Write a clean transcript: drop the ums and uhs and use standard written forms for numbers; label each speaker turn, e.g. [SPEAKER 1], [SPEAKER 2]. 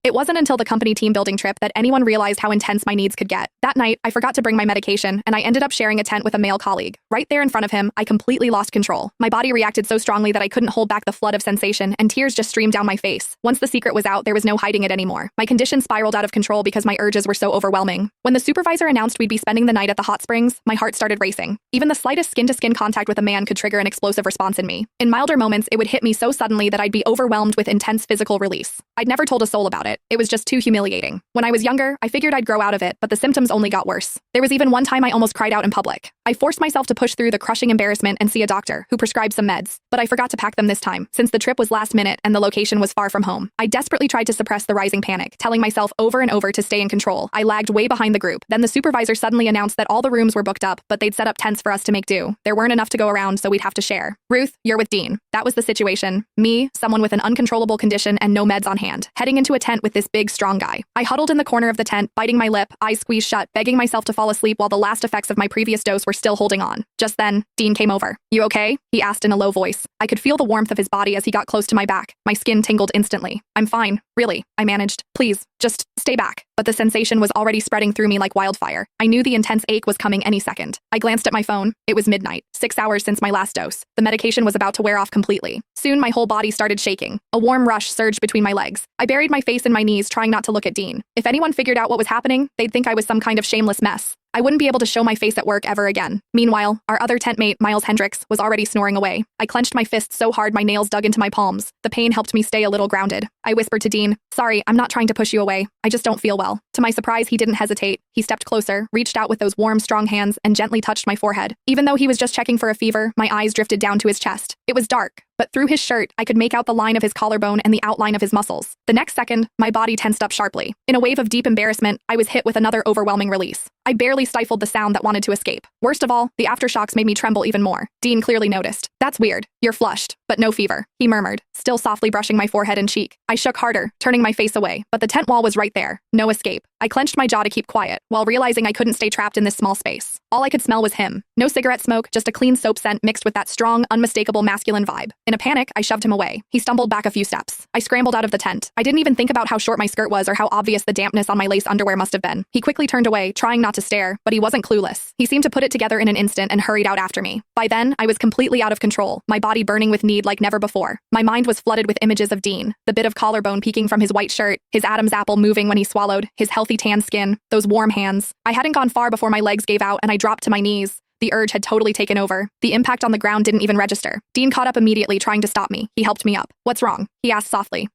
[SPEAKER 1] It wasn't until the company team building trip that anyone realized how intense my needs could get. That night, I forgot to bring my medication, and I ended up sharing a tent with a male colleague. Right there in front of him, I completely lost control. My body reacted so strongly that I couldn't hold back the flood of sensation, and tears just streamed down my face. Once the secret was out, there was no hiding it anymore. My condition spiraled out of control because my urges were so overwhelming. When the supervisor announced we'd be spending the night at the hot springs, my heart started racing. Even the slightest skin-to-skin contact with a man could trigger an explosive response in me. In milder moments, it would hit me so suddenly that I'd be overwhelmed with intense physical release. I'd never told a soul about it. It was just too humiliating. When I was younger, I figured I'd grow out of it, but the symptoms only got worse. There was even one time I almost cried out in public. I forced myself to push through the crushing embarrassment and see a doctor, who prescribed some meds, but I forgot to pack them this time, since the trip was last minute and the location was far from home. I desperately tried to suppress the rising panic, telling myself over and over to stay in control. I lagged way behind the group. Then the supervisor suddenly announced that all the rooms were booked up, but they'd set up tents for us to make do. There weren't enough to go around, so we'd have to share. Ruth, you're with Dean. That was the situation. Me, someone with an uncontrollable condition and no meds on hand, heading into a tent with this big, strong guy. I huddled in the corner of the tent, biting my lip, eyes squeezed shut, begging myself to fall asleep while the last effects of my previous dose were still holding on. Just then, Dean came over. "You okay?" he asked in a low voice. I could feel the warmth of his body as he got close to my back. My skin tingled instantly. "I'm fine, really," I managed. "Please, just stay back." But the sensation was already spreading through me like wildfire. I knew the intense ache was coming any second. I glanced at my phone. It was midnight, 6 hours since my last dose. The medication was about to wear off completely. Soon my whole body started shaking. A warm rush surged between my legs. I buried my face in my knees, trying not to look at Dean. If anyone figured out what was happening, they'd think I was some kind of shameless mess. I wouldn't be able to show my face at work ever again. Meanwhile, our other tent mate, Miles Hendricks, was already snoring away. I clenched my fists so hard my nails dug into my palms. The pain helped me stay a little grounded. I whispered to Dean, "Sorry, I'm not trying to push you away. I just don't feel well." To my surprise, he didn't hesitate. He stepped closer, reached out with those warm, strong hands, and gently touched my forehead. Even though he was just checking for a fever, my eyes drifted down to his chest. It was dark, but through his shirt, I could make out the line of his collarbone and the outline of his muscles. The next second, my body tensed up sharply. In a wave of deep embarrassment, I was hit with another overwhelming release. I barely stifled the sound that wanted to escape. Worst of all, the aftershocks made me tremble even more. Dean clearly noticed. "That's weird. You're flushed, but no fever," he murmured, still softly brushing my forehead and cheek. I shook harder, turning my face away, but the tent wall was right there. No escape. I clenched my jaw to keep quiet, while realizing I couldn't stay trapped in this small space. All I could smell was him. No cigarette smoke, just a clean soap scent mixed with that strong, unmistakable masculine vibe. In a panic, I shoved him away. He stumbled back a few steps. I scrambled out of the tent. I didn't even think about how short my skirt was or how obvious the dampness on my lace underwear must have been. He quickly turned away, trying not to stare, but he wasn't clueless. He seemed to put it together in an instant and hurried out after me. By then, I was completely out of control, my body burning with need like never before. My mind was flooded with images of Dean, the bit of collarbone peeking from his white shirt, his Adam's apple moving when he swallowed, his healthy tan skin, those warm hands. I hadn't gone far before my legs gave out and I dropped to my knees. The urge had totally taken over. The impact on the ground didn't even register. Dean caught up immediately, trying to stop me. He helped me up. "What's wrong?" he asked softly.